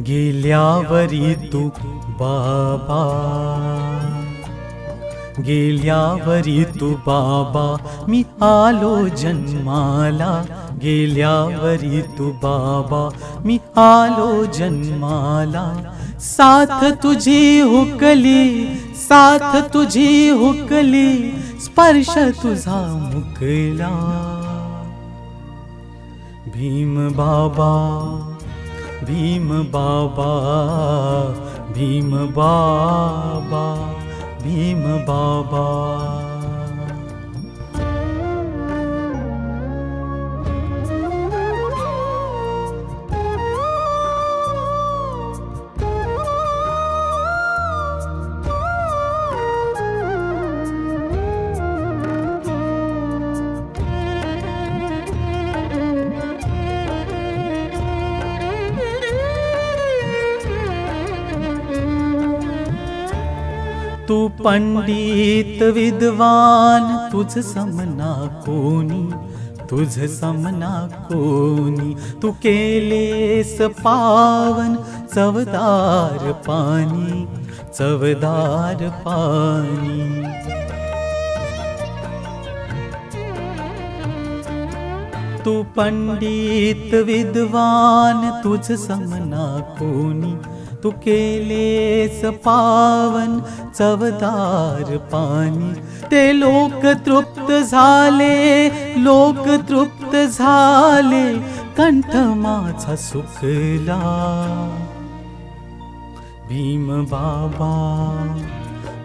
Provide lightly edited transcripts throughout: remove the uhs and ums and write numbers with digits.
गेल्यावरी तू बाबा, गेल्यावरी तू बाबा, मी आलो जन्माला. गेल्यावरी तू बाबा, मी आलो जन्माला. साथ तुझी हुकली, साथ तुझी हुकली, स्पर्श तुझा मुकला. भीम बाबा, भीम बाबा, भीम बाबा, भीम बाबा. तू पंडित विद्वान, तुझ समना कोणी, तुझ समना कोणी. तू केलेस पावन चवदार पाणी, चवदार पाणी. तू पंडित विद्वान, तुझ समना कोणी. तू केलेस पावन चवदार पाणी. ते लोक तृप्त झाले, लोक तृप्त झाले, कंठ माझा सुखला. भीम बाबा,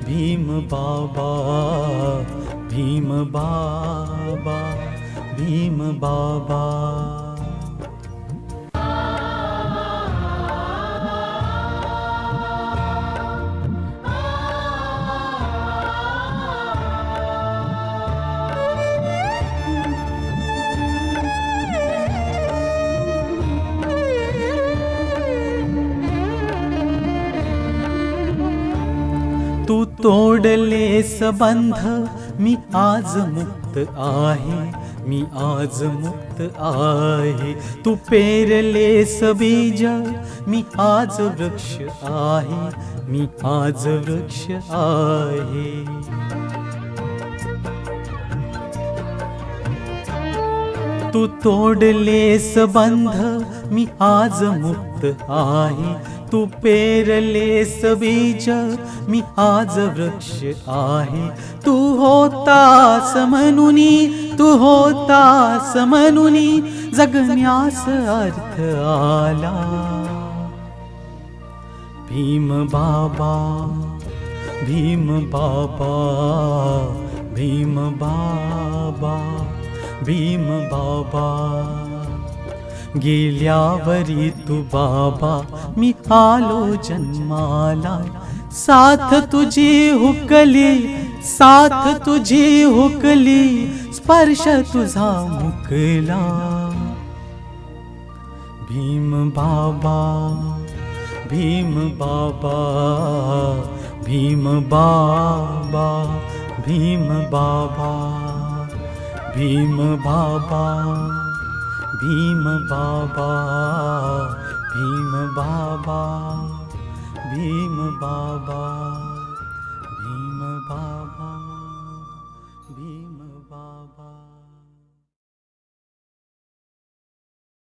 भीम बाबा, भीम बाबा, भीम बाबा. तू तोडलेस बंध, मी आज मुक्त आहे, मी आज मुक्त आहे. तू पेरलेस बीज, मी आज वृक्ष आहे, मी आज वृक्ष आहे. तू तोडलेस बंध, मी आज मुक्त आहे. तू पेरलेस बीज, मी आज वृक्ष आहे. तू होतास म्हणुनी, तू होतास म्हणुनी, जगण्यास अर्थ आला. भीम बाबा, भीम बाबा, भीम बाबा, भीम बाबा. गेल्यावरी तू बाबा, मी आलो जन्माला. साथ तुझी हुकली, साथ तुझी हुकली, स्पर्श तुझा मुकला. भीम बाबा, भीम बाबा, भीम बाबा, भीम बाबा, भीम बाबा, भीम बाबा, भीम बाबा, भीम बाबा, भीम बाबा.